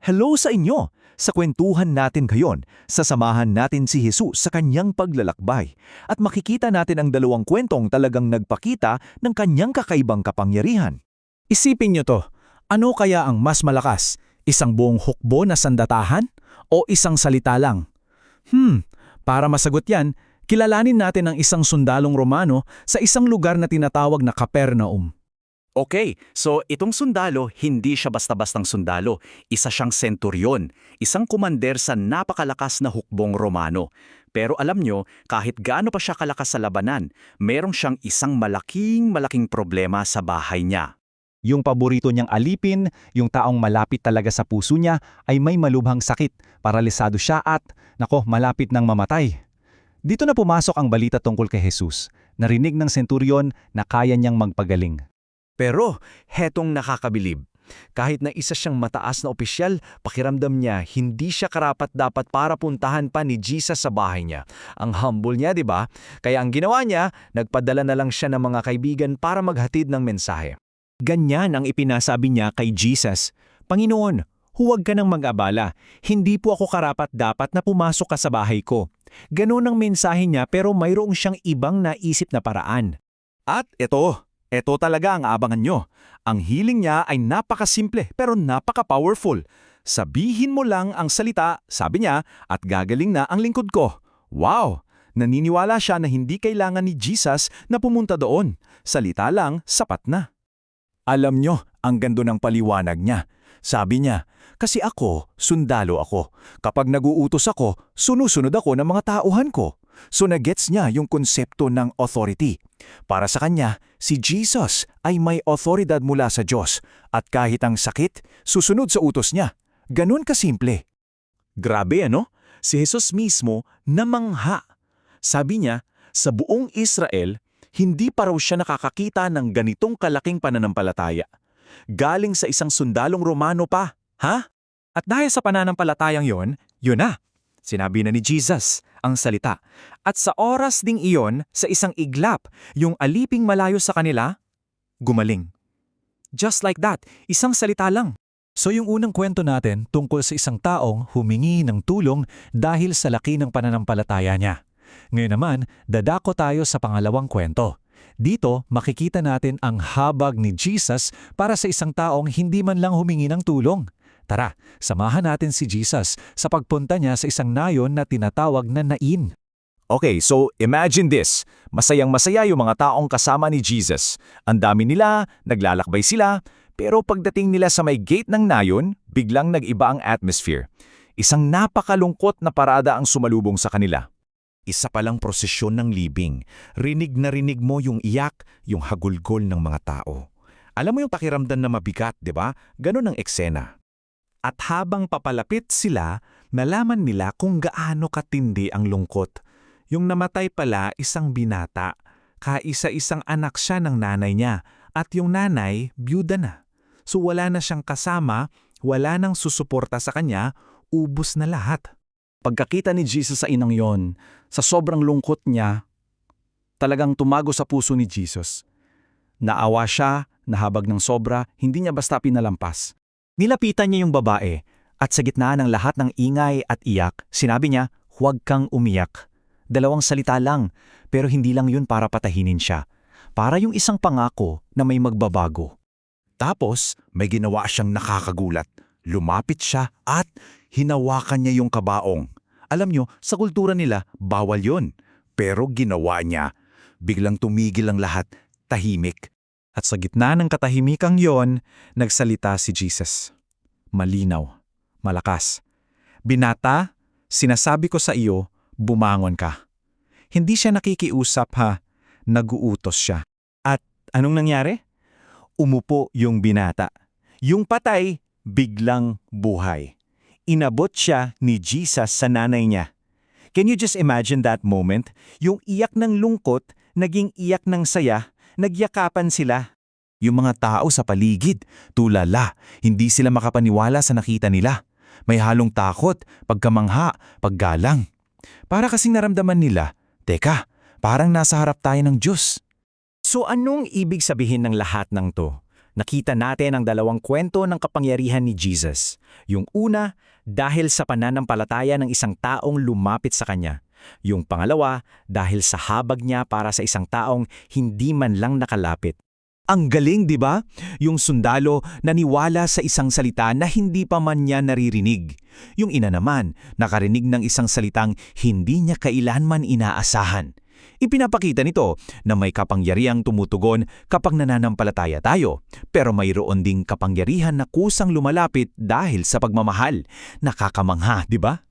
Hello sa inyo! Sa kwentuhan natin ngayon, sasamahan natin si Jesus sa kanyang paglalakbay at makikita natin ang dalawang kwentong talagang nagpakita ng kanyang kakaibang kapangyarihan. Isipin nyo to, ano kaya ang mas malakas? Isang buong hukbo na sandatahan? O isang salita lang? Para masagot yan, kilalanin natin ang isang sundalong Romano sa isang lugar na tinatawag na Capernaum. Okay, so itong sundalo, hindi siya basta-bastang sundalo. Isa siyang senturyon, isang kumander sa napakalakas na hukbong Romano. Pero alam nyo, kahit gaano pa siya kalakas sa labanan, merong siyang isang malaking problema sa bahay niya. Yung paborito niyang alipin, yung taong malapit talaga sa puso niya, ay may malubhang sakit, paralisado siya at, malapit nang mamatay. Dito na pumasok ang balita tungkol kay Jesus. Narinig ng senturyon na kaya niyang magpagaling. Pero hetong nakakabilib. Kahit na isa siyang mataas na opisyal, pakiramdam niya hindi siya karapat-dapat para puntahan pa ni Jesus sa bahay niya. Ang humble niya, di ba? Kaya ang ginawa niya, nagpadala na lang siya ng mga kaibigan para maghatid ng mensahe. Ganyan ang ipinasabi niya kay Jesus. Panginoon, huwag ka nang mag-abala. Hindi po ako karapat-dapat na pumasok ka sa bahay ko. Ganon ang mensahe niya pero mayroong siyang ibang naisip na paraan. At ito talaga ang abangan nyo. Ang healing niya ay napakasimple pero napaka-powerful. Sabihin mo lang ang salita, sabi niya, at gagaling na ang lingkod ko. Wow! Naniniwala siya na hindi kailangan ni Jesus na pumunta doon. Salita lang, sapat na. Alam nyo, ang gando ng paliwanag niya. Sabi niya, kasi ako, sundalo ako. Kapag naguutos ako, sunusunod ako ng mga tauhan ko. So nagets niya yung konsepto ng authority. Para sa kanya, si Jesus ay may otoridad mula sa Diyos at kahit ang sakit, susunod sa utos niya. Ganun kasimple. Grabe ano? Si Jesus mismo namangha. Sabi niya, sa buong Israel, hindi pa raw siya nakakakita ng ganitong kalaking pananampalataya. Galing sa isang sundalong Romano pa, ha? At dahil sa pananampalatayang yun na. Sinabi na ni Jesus ang salita. At sa oras ding iyon, sa isang iglap, yung aliping malayo sa kanila, gumaling. Just like that, isang salita lang. So yung unang kwento natin tungkol sa isang taong humingi ng tulong dahil sa laki ng pananampalataya niya. Ngayon naman, dadako tayo sa pangalawang kwento. Dito, makikita natin ang habag ni Jesus para sa isang taong hindi man lang humingi ng tulong. Tara, samahan natin si Jesus sa pagpunta niya sa isang nayon na tinatawag na Nain. Okay, so imagine this. Masayang-masaya yung mga taong kasama ni Jesus. Ang dami nila, naglalakbay sila, pero pagdating nila sa may gate ng nayon, biglang nag-iba ang atmosphere. Isang napakalungkot na parada ang sumalubong sa kanila. Isa palang prosesyon ng libing. Rinig na rinig mo yung iyak, yung hagulgol ng mga tao. Alam mo yung pakiramdam na mabigat, di ba? Ganon ang eksena. At habang papalapit sila, nalaman nila kung gaano katindi ang lungkot. Yung namatay pala isang binata, kaisa-isang anak siya ng nanay niya, at yung nanay, byuda na. So wala na siyang kasama, wala nang susuporta sa kanya, ubos na lahat. Pagkakita ni Jesus sa inang yon, sa sobrang lungkot niya, talagang tumago sa puso ni Jesus. Naawa siya, nahabag ng sobra, hindi niya basta pinalampas. Nilapitan niya yung babae at sa gitna ng lahat ng ingay at iyak, sinabi niya, huwag kang umiyak. Dalawang salita lang, pero hindi lang yun para patahinin siya. Para yung isang pangako na may magbabago. Tapos, may ginawa siyang nakakagulat. Lumapit siya at hinawakan niya yung kabaong. Alam nyo, sa kultura nila, bawal yun. Pero ginawa niya. Biglang tumigil ang lahat, tahimik. At sa gitna ng katahimikang yon, nagsalita si Jesus. Malinaw, malakas. Binata, sinasabi ko sa iyo, bumangon ka. Hindi siya nakikiusap ha, naguutos siya. At anong nangyari? Umupo yung binata. Yung patay, biglang buhay. Inabot siya ni Jesus sa nanay niya. Can you just imagine that moment? Yung iyak ng lungkot, naging iyak ng saya, nagyakapan sila. Yung mga tao sa paligid, tulala, hindi sila makapaniwala sa nakita nila. May halong takot, pagkamangha, paggalang. Para kasing naramdaman nila, teka, parang nasa harap tayo ng Diyos. So anong ibig sabihin ng lahat ng to? Nakita natin ang dalawang kwento ng kapangyarihan ni Jesus. Yung una, dahil sa pananampalataya ng isang taong lumapit sa kanya. Yung pangalawa, dahil sa habag niya para sa isang taong hindi man lang nakalapit. Ang galing, di ba? Yung sundalo naniwala sa isang salita na hindi pa man niya naririnig. Yung ina naman, nakarinig ng isang salitang hindi niya kailanman inaasahan. Ipinapakita nito na may kapangyarihang tumutugon kapag nananampalataya tayo, pero mayroon ding kapangyarihan na kusang lumalapit dahil sa pagmamahal. Nakakamangha, di ba?